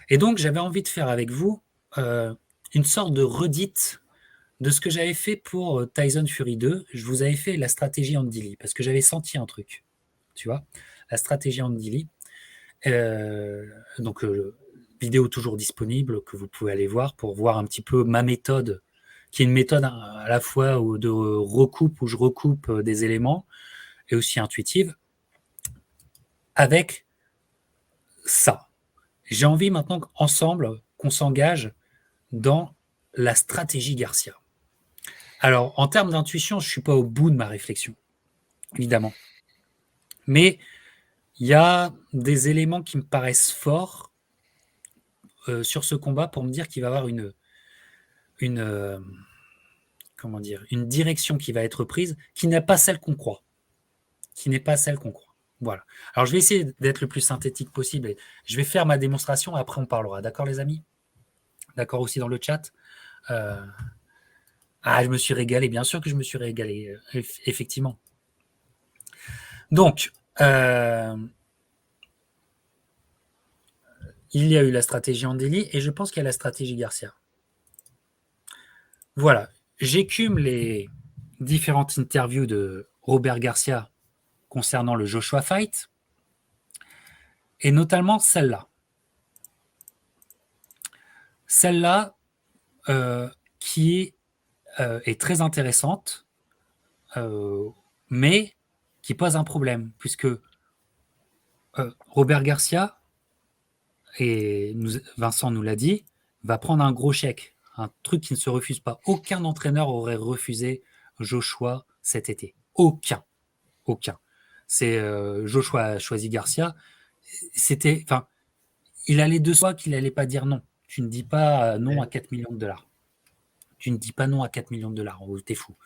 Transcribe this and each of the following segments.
Et donc, j'avais envie de faire avec vous une sorte de redite de ce que j'avais fait pour Tyson Fury 2. Je vous avais fait la stratégie Andy Lee, parce que j'avais senti un truc, tu vois, la stratégie Andy Lee. Donc, vidéo toujours disponible, que vous pouvez aller voir pour voir un petit peu ma méthode, qui est une méthode à la fois de recoupe, où je recoupe des éléments, et aussi intuitive, avec ça. J'ai envie maintenant qu'ensemble, qu'on s'engage dans la stratégie Garcia. Alors, en termes d'intuition, je ne suis pas au bout de ma réflexion, évidemment. Mais il y a des éléments qui me paraissent forts sur ce combat pour me dire qu'il va y avoir une comment dire, une direction qui va être prise qui n'est pas celle qu'on croit. Qui n'est pas celle qu'on croit. Voilà. Alors, je vais essayer d'être le plus synthétique possible. Je vais faire ma démonstration, après on parlera. D'accord, les amis? D'accord aussi dans le chat. Je me suis régalé. Bien sûr que je me suis régalé, effectivement. Donc, il y a eu la stratégie Andeli et je pense qu'il y a la stratégie Garcia. Voilà. J'écume les différentes interviews de Robert Garcia concernant le Joshua Fight et notamment celle-là. Celle-là qui est très intéressante, mais qui pose un problème, puisque Robert Garcia, et Vincent nous l'a dit, va prendre un gros chèque, un truc qui ne se refuse pas. Aucun entraîneur aurait refusé Joshua cet été. Aucun. C'est Joshua a choisi Garcia. Il allait de soi qu'il n'allait pas dire non. Tu ne dis pas non à 4 millions de dollars. Tu ne dis pas non à 4 millions de dollars. Oh, t'es fou.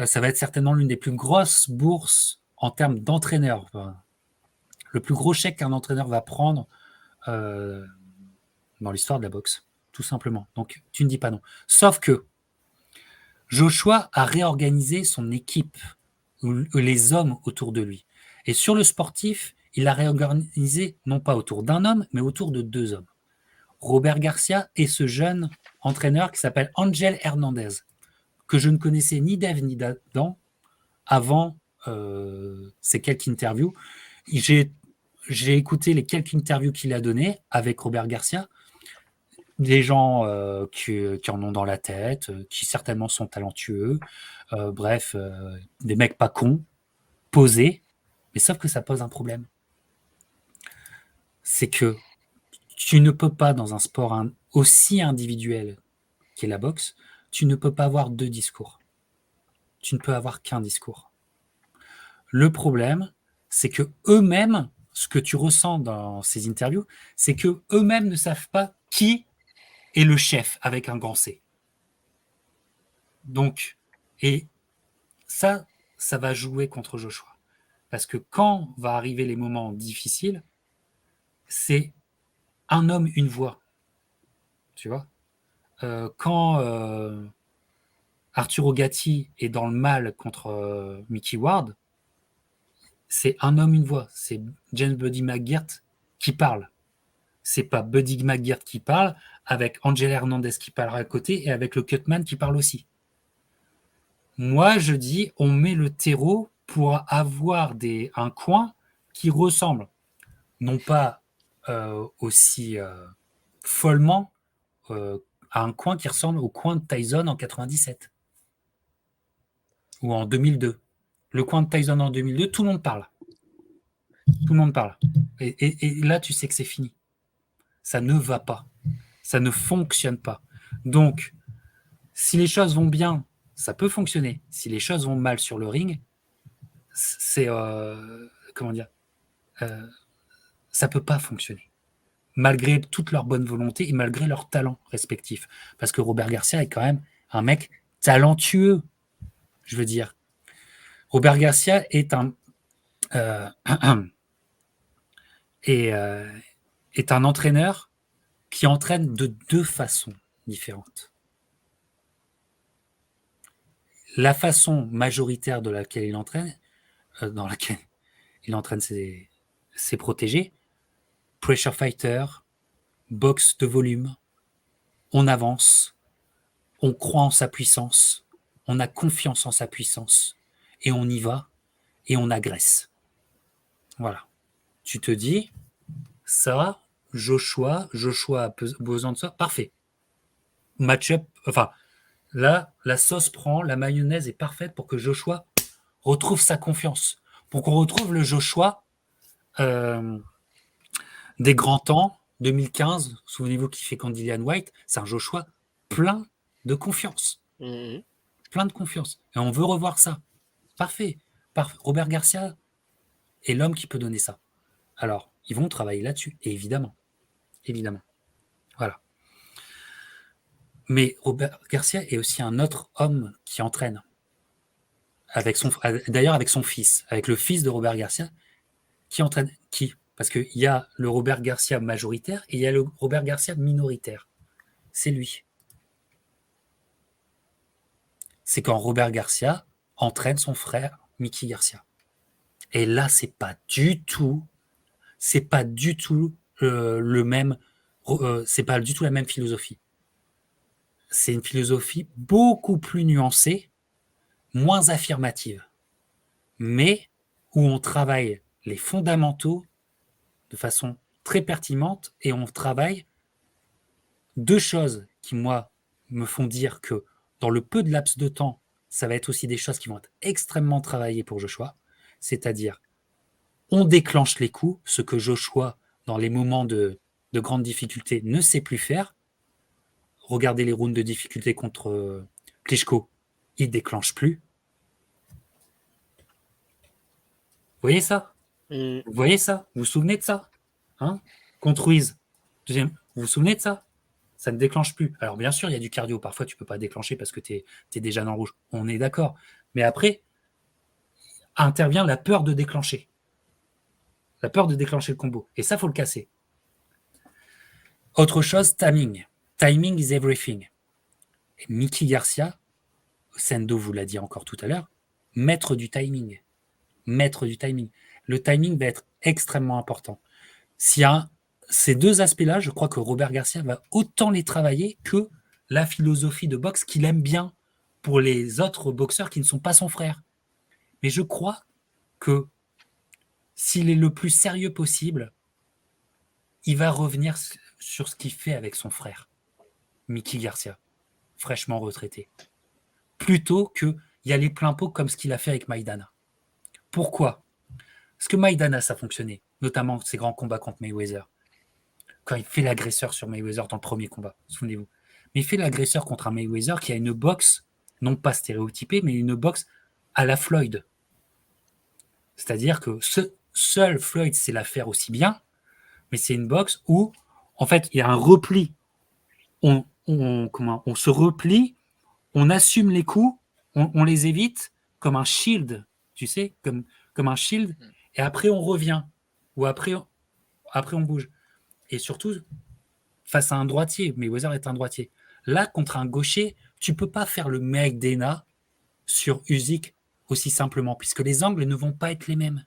Ça va être certainement l'une des plus grosses bourses en termes d'entraîneur. Le plus gros chèque qu'un entraîneur va prendre dans l'histoire de la boxe, tout simplement. Donc, tu ne dis pas non. Sauf que Joshua a réorganisé son équipe, les hommes autour de lui. Et sur le sportif, il a réorganisé non pas autour d'un homme, mais autour de deux hommes. Robert Garcia et ce jeune entraîneur qui s'appelle Angel Hernandez, que je ne connaissais ni d'Ève ni d'Adam avant ces quelques interviews. J'ai écouté les quelques interviews qu'il a données avec Robert Garcia, des gens qui en ont dans la tête, qui certainement sont talentueux, bref, des mecs pas cons, posés, mais sauf que ça pose un problème. C'est que tu ne peux pas, dans un sport aussi individuel qu'est la boxe, tu ne peux pas avoir deux discours. Tu ne peux avoir qu'un discours. Le problème, c'est que eux-mêmes, ce que tu ressens dans ces interviews, c'est que eux-mêmes ne savent pas qui est le chef avec un grand C. Donc, et ça va jouer contre Joshua. Parce que quand va arriver les moments difficiles, c'est un homme, une voix. Tu vois, quand Arturo Gatti est dans le mal contre Mickey Ward, c'est un homme, une voix. C'est James Buddy McGirt qui parle. C'est pas Buddy McGirt qui parle avec Angel Hernandez qui parle à côté et avec le Cutman qui parle aussi. Moi, je dis, on met le terreau pour avoir un coin qui ressemble, non pas aussi follement à un coin qui ressemble au coin de Tyson en 97 ou en 2002. Le coin de Tyson en 2002, tout le monde parle. Tout le monde parle. Et là, tu sais que c'est fini. Ça ne va pas. Ça ne fonctionne pas. Donc, si les choses vont bien, ça peut fonctionner. Si les choses vont mal sur le ring, c'est comment dire, ça peut pas fonctionner. Malgré toute leur bonne volonté et malgré leurs talents respectifs. Parce que Robert Garcia est quand même un mec talentueux, je veux dire. Robert Garcia est est un entraîneur qui entraîne de deux façons différentes. La façon majoritaire de laquelle il entraîne, dans laquelle il entraîne ses protégés, pressure fighter, boxe de volume, on avance, on croit en sa puissance, on a confiance en sa puissance, et on y va, et on agresse. Voilà. Tu te dis, ça, Joshua a besoin de ça, parfait. Match-up, enfin, là, la sauce prend, la mayonnaise est parfaite pour que Joshua retrouve sa confiance, pour qu'on retrouve le Joshua des grands temps, 2015, souvenez-vous qui fait Candidian White, c'est un Joshua plein de confiance. Plein de confiance. Et on veut revoir ça. Parfait. Robert Garcia est l'homme qui peut donner ça. Alors, ils vont travailler là-dessus, et évidemment. Évidemment. Voilà. Mais Robert Garcia est aussi un autre homme qui entraîne. D'ailleurs, avec son fils, avec le fils de Robert Garcia, qui entraîne qui? Parce qu'il y a le Robert Garcia majoritaire et il y a le Robert Garcia minoritaire. C'est lui. C'est quand Robert Garcia entraîne son frère Mickey Garcia. Et là, c'est pas du tout le même, c'est pas du tout la même philosophie. C'est une philosophie beaucoup plus nuancée, moins affirmative, mais où on travaille les fondamentaux de façon très pertinente et on travaille deux choses qui, moi, me font dire que dans le peu de laps de temps, ça va être aussi des choses qui vont être extrêmement travaillées pour Joshua, c'est-à-dire on déclenche les coups, ce que Joshua, dans les moments de grande difficulté, ne sait plus faire. Regardez les rounds de difficulté contre Klitschko, il ne déclenche plus. Vous voyez ça? Vous voyez ça? Vous vous souvenez de ça? Contre Ruiz, vous vous souvenez de ça? Ça ne déclenche plus. Alors bien sûr, il y a du cardio. Parfois, tu ne peux pas déclencher parce que tu es déjà dans le rouge. On est d'accord. Mais après, intervient la peur de déclencher. La peur de déclencher le combo. Et ça, il faut le casser. Autre chose, timing. Timing is everything. Et Mickey Garcia, Sendo vous l'a dit encore tout à l'heure, maître du timing. Maître du timing. Le timing va être extrêmement important. S'il y a ces deux aspects-là, je crois que Robert Garcia va autant les travailler que la philosophie de boxe qu'il aime bien pour les autres boxeurs qui ne sont pas son frère. Mais je crois que s'il est le plus sérieux possible, il va revenir sur ce qu'il fait avec son frère, Mickey Garcia, fraîchement retraité, plutôt que y aller plein pot comme ce qu'il a fait avec Maïdana. Pourquoi? Parce que Maïdana, ça fonctionnait, notamment ses grands combats contre Mayweather. Quand il fait l'agresseur sur Mayweather dans le premier combat, souvenez-vous. Mais il fait l'agresseur contre un Mayweather qui a une boxe, non pas stéréotypée, mais une boxe à la Floyd. C'est-à-dire que seul Floyd sait la faire aussi bien, mais c'est une boxe où, en fait, il y a un repli. On se replie, on assume les coups, on les évite comme un shield, tu sais, comme un shield, et après on revient, ou après on bouge. Et surtout, face à un droitier, Mayweather est un droitier. Là, contre un gaucher, tu ne peux pas faire le Maïdana sur Usyk aussi simplement, puisque les angles ne vont pas être les mêmes.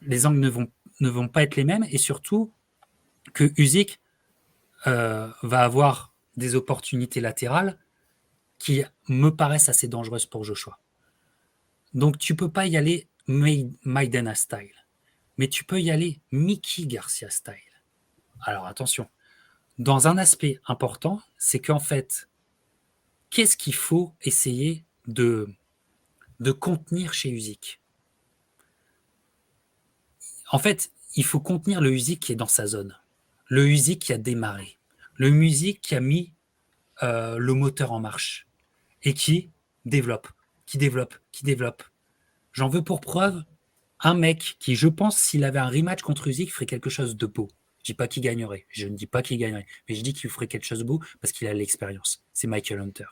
Les angles ne vont pas être les mêmes, et surtout que Usyk va avoir des opportunités latérales qui me paraissent assez dangereuses pour Joshua. Donc, tu ne peux pas y aller Maïdana style, mais tu peux y aller Mickey Garcia style. Alors, attention, dans un aspect important, c'est qu'en fait, qu'est-ce qu'il faut essayer de contenir chez Usyk? En fait, il faut contenir le Usyk qui est dans sa zone, le Usyk qui a démarré, le Usyk qui a mis le moteur en marche et qui développe. J'en veux pour preuve un mec qui, je pense, s'il avait un rematch contre Usyk, ferait quelque chose de beau. Je ne dis pas qu'il gagnerait, mais je dis qu'il ferait quelque chose de beau parce qu'il a l'expérience. C'est Michael Hunter.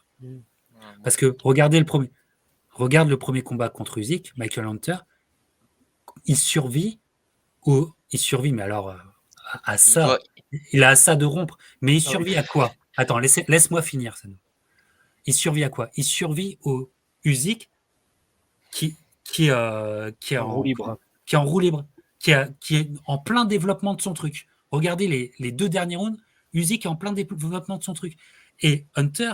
Parce que regarde le premier combat contre Usyk, Michael Hunter, il survit, mais alors à ça, il a à ça de rompre. Mais il survit à quoi? Attends, laisse-moi finir. Il survit à quoi? Il survit au Usyk qui est en roue libre, qui est en plein développement de son truc. Regardez les 2 derniers rounds, Usyk est en plein développement de son truc. Et Hunter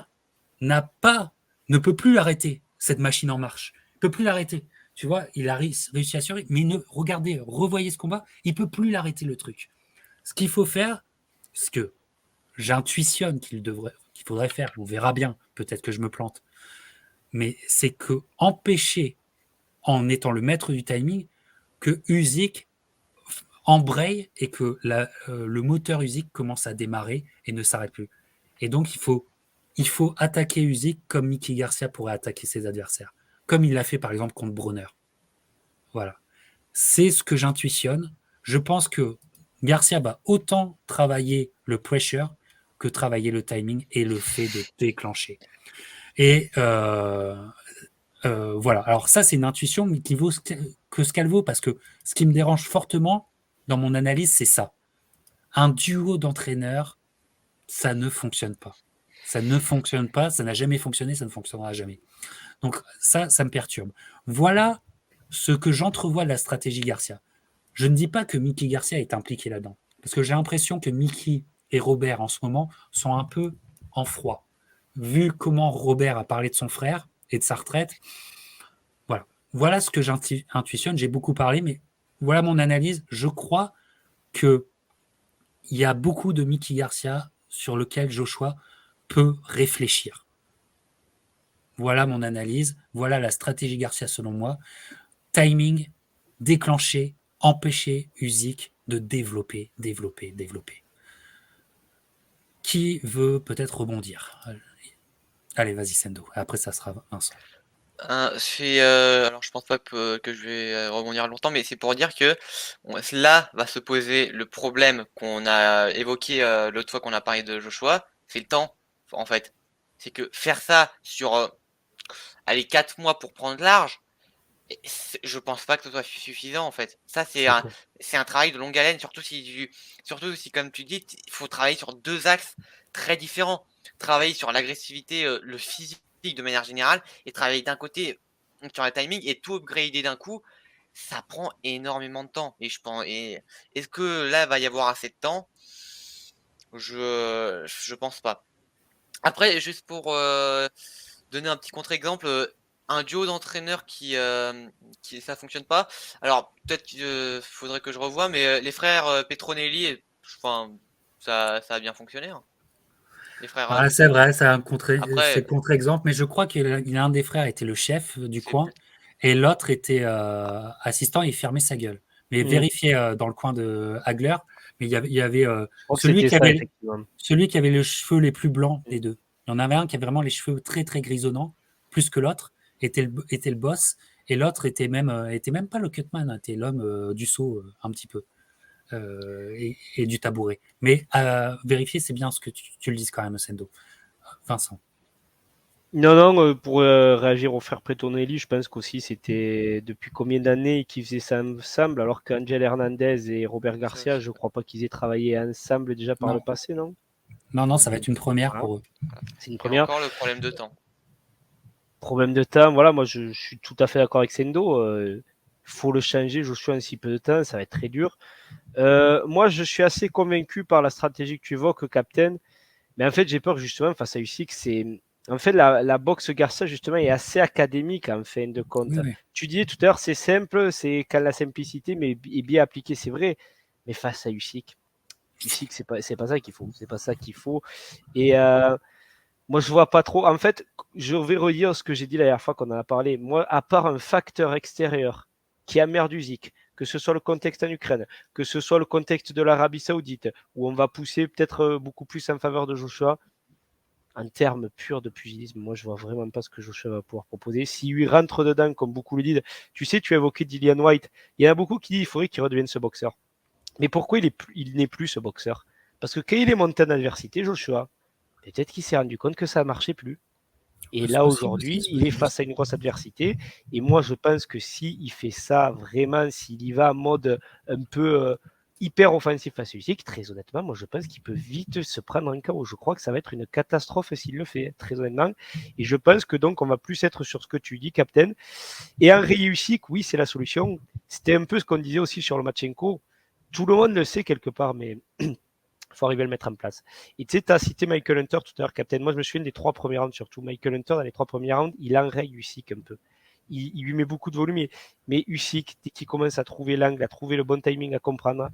ne peut plus arrêter cette machine en marche. Il ne peut plus l'arrêter. Tu vois, il a réussi à survivre, mais regardez, revoyez ce combat, il ne peut plus l'arrêter le truc. Ce qu'il faut faire, ce que j'intuitionne qu'il faudrait faire, on verra bien, peut-être que je me plante, mais c'est que empêcher, en étant le maître du timing, que Usyk embraye et que le moteur Usyk commence à démarrer et ne s'arrête plus. Et donc, il faut attaquer Usyk comme Mickey Garcia pourrait attaquer ses adversaires, comme il l'a fait par exemple contre Brunner. Voilà. C'est ce que j'intuitionne. Je pense que Garcia va autant travailler le pressure que travailler le timing et le fait de déclencher. Et voilà. Alors ça, c'est une intuition mais qui vaut que ce qu'elle vaut, parce que ce qui me dérange fortement dans mon analyse, c'est ça. Un duo d'entraîneurs, ça ne fonctionne pas. Ça ne fonctionne pas, ça n'a jamais fonctionné, ça ne fonctionnera jamais. Donc ça me perturbe. Voilà ce que j'entrevois de la stratégie Garcia. Je ne dis pas que Mickey Garcia est impliqué là-dedans, parce que j'ai l'impression que Mickey et Robert, en ce moment, sont un peu en froid. Vu comment Robert a parlé de son frère et de sa retraite, voilà ce que j'intuitionne. J'ai beaucoup parlé, mais voilà mon analyse. Je crois qu'il y a beaucoup de Mickey Garcia sur lequel Joshua peut réfléchir. Voilà mon analyse. Voilà la stratégie Garcia selon moi. Timing, déclencher, empêcher Usyk de développer. Qui veut peut-être rebondir? Allez, vas-y, Sendo. Après, ça sera Vincent. Alors je pense pas que je vais rebondir longtemps, mais c'est pour dire que là va se poser le problème qu'on a évoqué l'autre fois qu'on a parlé de Joshua, c'est le temps en fait. C'est que faire ça sur allez 4 mois pour prendre large, je pense pas que ce soit suffisant en fait. Ça c'est un travail de longue haleine, surtout si comme tu dis, il faut travailler sur 2 axes très différents. Travailler sur l'agressivité, le physique de manière générale, et travailler d'un côté sur le timing et tout upgrader d'un coup, ça prend énormément de temps. Et est-ce que là va y avoir assez de temps? Je pense pas. Après, juste pour donner un petit contre-exemple, un duo d'entraîneurs qui ça fonctionne pas. Alors peut-être qu'il faudrait que je revoie, mais les frères Petronelli, enfin ça a bien fonctionné, hein. Les frères C'est Petronelli. vrai, c'est Après, le contre-exemple, mais je crois qu'il y a un des frères était le chef du c'est coin peut-être. et l'autre était assistant et il fermait sa gueule. Mais vérifiez dans le coin de Hagler, mais il y avait Je crois que c'était ça, effectivement. celui qui avait les cheveux les plus blancs des deux. Il y en avait un qui avait vraiment les cheveux très très grisonnants, plus que l'autre, était le boss, et l'autre était même pas le cutman, était l'homme du saut un petit peu. Et du tabouret. Mais vérifier, c'est bien ce que tu le dises quand même, Sendo. Vincent. Non, pour réagir au frère Pretonelli, je pense qu'aussi c'était depuis combien d'années qu'ils faisaient ça ensemble, alors qu'Angel Hernandez et Robert Garcia, je crois pas qu'ils aient travaillé ensemble déjà par le Non, passé, non? non, ça va être une première Voilà, pour eux. c'est une Et première. encore le problème de temps. Problème de temps, voilà, moi je suis tout à fait d'accord avec Sendo. Faut le changer, Joshua, en si peu de temps, ça va être très dur. Moi, je suis assez convaincu par la stratégie que tu évoques, Captain. Mais en fait, j'ai peur justement face à Usyk, c'est en fait la boxe Garcia justement est assez académique en fin de compte. Oui. Tu disais tout à l'heure, c'est simple, c'est quand la simplicité mais est bien appliquée, c'est vrai. Mais face à Usyk, c'est pas ça qu'il faut, c'est pas ça qu'il faut. Et moi, je vois pas trop. En fait, je vais redire ce que j'ai dit la dernière fois qu'on en a parlé. Moi, à part un facteur extérieur qui emmerde Usyk, que ce soit le contexte en Ukraine, que ce soit le contexte de l'Arabie Saoudite, où on va pousser peut-être beaucoup plus en faveur de Joshua, en termes purs de pugilisme, moi je vois vraiment pas ce que Joshua va pouvoir proposer. S'il lui rentre dedans, comme beaucoup le disent, tu sais, tu as évoqué Dillian White, il y en a beaucoup qui disent qu'il faudrait qu'il redevienne ce boxeur. Mais pourquoi il n'est plus ce boxeur? Parce que quand il est monté en adversité, Joshua, peut-être qu'il s'est rendu compte que ça ne marchait plus. Et C'est là, possible aujourd'hui, aussi. il est face à une grosse adversité. Et moi, je pense que s'il fait ça vraiment, s'il y va en mode un peu hyper offensif face à Usyk, très honnêtement, moi, je pense qu'il peut vite se prendre un KO. Je crois que ça va être une catastrophe s'il le fait, très honnêtement. Et je pense que donc, on va plus être sur ce que tu dis, Captain. Et en Usyk, oui, c'est la solution. C'était un peu ce qu'on disait aussi sur le Lomachenko. tout le monde le sait quelque part, mais il faut arriver à le mettre en place. Et tu sais, tu as cité Michael Hunter tout à l'heure, Captain. Moi, je me souviens des 3 premiers rounds surtout. Michael Hunter, dans les 3 premiers rounds, il enraye Usyk un peu. Il lui met beaucoup de volume, mais Usyk, dès qu'il commence à trouver l'angle, à trouver le bon timing, à comprendre,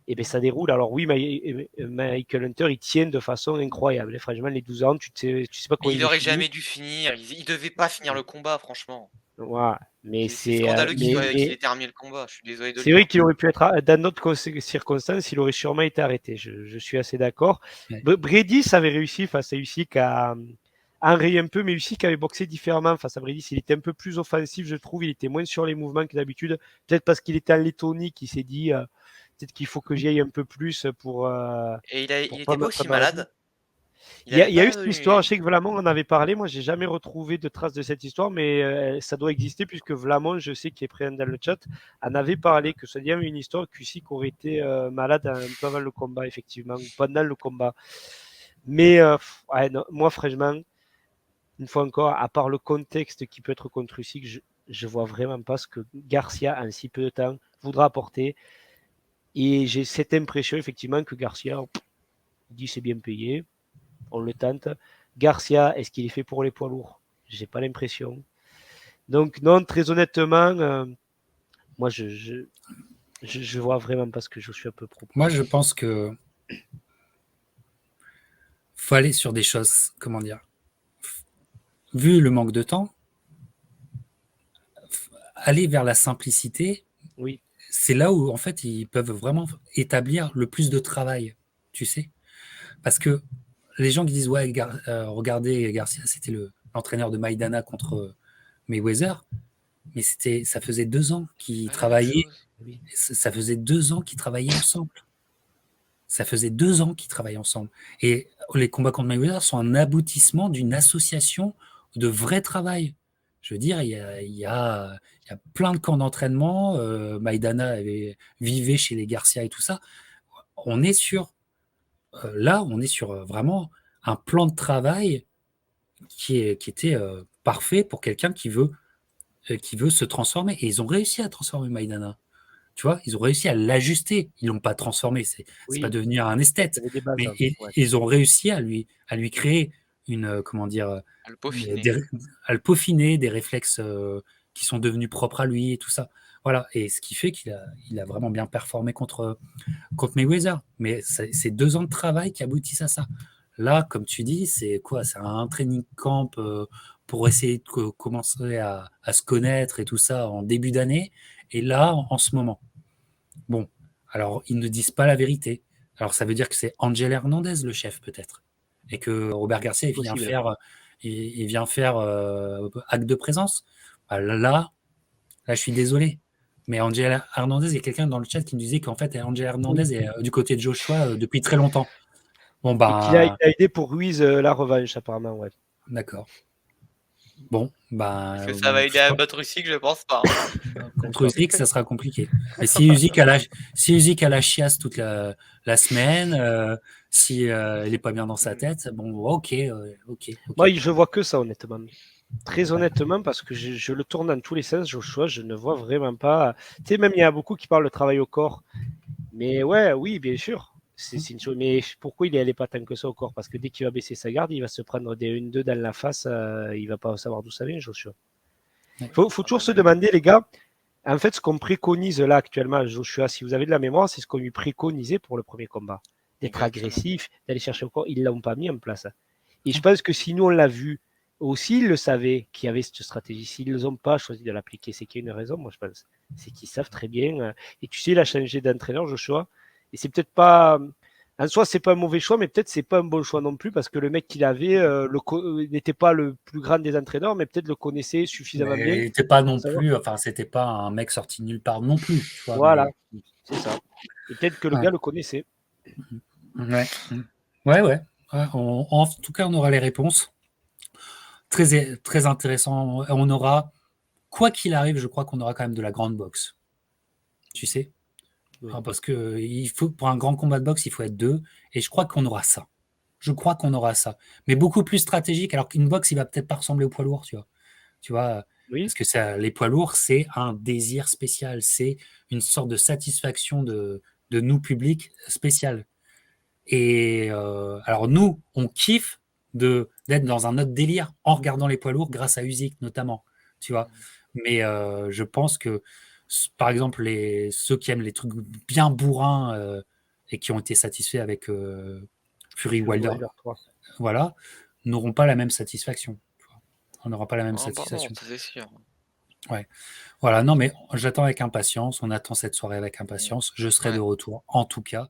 et bien ça déroule. Alors oui, Michael Hunter, il tient de façon incroyable. Franchement, les 12 rounds, tu sais pas comment Il il les aurait finit. jamais dû finir. Il devait pas finir le combat, franchement. Voilà. Mais C'est scandaleux qu'il mais ait terminé le combat. Je suis désolé de le c'est vrai dire. qu'il aurait pu être, dans d'autres circonstances, il aurait sûrement été arrêté. Je suis assez d'accord. Ouais. Brady, ça avait réussi face à Usyk à enrayer un peu, mais Usyk avait boxé différemment face à Brady. Il était un peu plus offensif, je trouve. Il était moins sur les mouvements que d'habitude. Peut-être parce qu'il était en Lettonie, qu'il s'est dit peut-être qu'il faut que j'y aille un peu plus pour Et il pas était pas me aussi préparer. malade. Il y a eu pas cette histoire, je sais que Vlamon en avait parlé, moi j'ai jamais retrouvé de traces de cette histoire, mais ça doit exister puisque Vlamon, je sais qu'il est présent dans le chat, en avait parlé, que ça y a une histoire qu'Usyk aurait été malade un peu avant le combat, effectivement, ou pendant le combat. Mais ouais, non, moi franchement, une fois encore, à part le contexte qui peut être contre Usyk, je vois vraiment pas ce que Garcia, en si peu de temps, voudra apporter. Et j'ai cette impression, effectivement, que Garcia dit c'est bien payé, on le tente. Garcia, est-ce qu'il est fait pour les poids lourds? J'ai pas l'impression. Donc non, très honnêtement, moi je vois vraiment pas ce que je suis un peu propos. Moi, je pense que faut aller sur des choses, comment dire, vu le manque de temps, aller vers la simplicité, Oui, c'est là où, en fait, ils peuvent vraiment établir le plus de travail, tu sais. Parce que les gens qui disent, ouais, regardez, Garcia, c'était l'entraîneur de Maïdana contre Mayweather, mais ça faisait 2 ans qu'ils Pas la même travaillaient, chose. oui. ça faisait 2 ans qu'ils travaillaient ensemble. Ça faisait 2 ans qu'ils travaillaient ensemble. Et les combats contre Mayweather sont un aboutissement d'une association de vrai travail. Je veux dire, il y a plein de camps d'entraînement. Maïdana vivait chez les Garcia et tout ça. On est là, on est sur vraiment un plan de travail qui était parfait pour quelqu'un qui veut se transformer. Et ils ont réussi à transformer Maïdana. Tu vois, ils ont réussi à l'ajuster. Ils l'ont pas transformé. C'est pas Oui, devenu un il esthète, y avait des bases. mais Ouais. ils ont réussi à lui créer comment dire, Le peaufiner. à le peaufiner, des réflexes qui sont devenus propres à lui et tout ça. Voilà. Et ce qui fait il a vraiment bien performé contre Mayweather. Mais c'est 2 ans de travail qui aboutissent à ça. Là, comme tu dis, c'est quoi? C'est un training camp pour essayer de commencer à se connaître et tout ça en début d'année. Et là, en ce moment. Bon, alors ils ne disent pas la vérité. Alors ça veut dire que c'est Angel Hernandez le chef peut-être, et que Robert Garcia Possible. il vient faire acte de présence. Bah, là, je suis désolé, mais Angel Hernandez, il y a quelqu'un dans le chat qui nous disait qu'en fait Angel Hernandez est du côté de Joshua depuis très longtemps. Bon Et qu'il a bah aidé pour Ruiz la revanche, apparemment, ouais. d'accord. Bon Est-ce bah que ça va aider à battre Usyk? Je pense pas. contre Usyk, ça sera compliqué. Mais si Usyk a la chiasse toute la semaine, si il est pas bien dans sa tête, bon, ok. Moi, je vois que ça, honnêtement. Très honnêtement, parce que je le tourne dans tous les sens, Joshua, je ne vois vraiment pas. Tu sais, même il y a beaucoup qui parlent de travail au corps. Mais ouais, oui, bien sûr. C'est une chose. Mais pourquoi il est allé pas tant que ça au corps? Parce que dès qu'il va baisser sa garde, il va se prendre des 1-2 dans la face. Il va pas savoir d'où ça vient, Joshua. Faut toujours se demander, les gars. En fait, ce qu'on préconise là actuellement, Joshua, si vous avez de la mémoire, c'est ce qu'on lui préconisait pour le premier combat. D'être Exactement. agressif, d'aller chercher au corps. Ils l'ont pas mis en place. Et je pense que si nous on l'a vu, aussi ils le savaient qu'il y avait cette stratégie. S'ils n'ont pas choisi de l'appliquer, c'est qu'il y a une raison, moi je pense. C'est qu'ils savent très bien. Et tu sais, il a changé d'entraîneur, Joshua. Et c'est peut-être pas. En soi, c'est pas un mauvais choix, mais peut-être c'est pas un bon choix non plus parce que le mec qu'il avait n'était pas le plus grand des entraîneurs, mais peut-être le connaissait suffisamment Mais bien. il n'était pas non Savoir. plus, enfin, c'était pas un mec sorti nulle part non plus, tu vois. Voilà, c'est ça. Et peut-être que le Ouais. gars le connaissait. Ouais. Ouais. En tout cas, on aura les réponses. Très, très intéressant. On aura, quoi qu'il arrive, je crois qu'on aura quand même de la grande boxe. Tu sais? Oui. Parce que pour un grand combat de boxe, il faut être 2. Et je crois qu'on aura ça. Je crois qu'on aura ça. Mais beaucoup plus stratégique, alors qu'une boxe, il va peut-être pas ressembler au poids lourd, tu vois. Tu vois, Oui. parce que les poids lourds, c'est un désir spécial. C'est une sorte de satisfaction de nous, public spécial. Et alors nous, on kiffe d'être dans un autre délire en regardant les poids lourds grâce à Usyk notamment, tu vois. Mais je pense que, par exemple, ceux qui aiment les trucs bien bourrins et qui ont été satisfaits avec Fury Wilder, voilà, n'auront pas la même satisfaction. Tu vois. On n'aura pas la même satisfaction. Ça c'est sûr. Ouais. Voilà, non, mais j'attends avec impatience. On attend cette soirée avec impatience. Je serai de retour, en tout cas.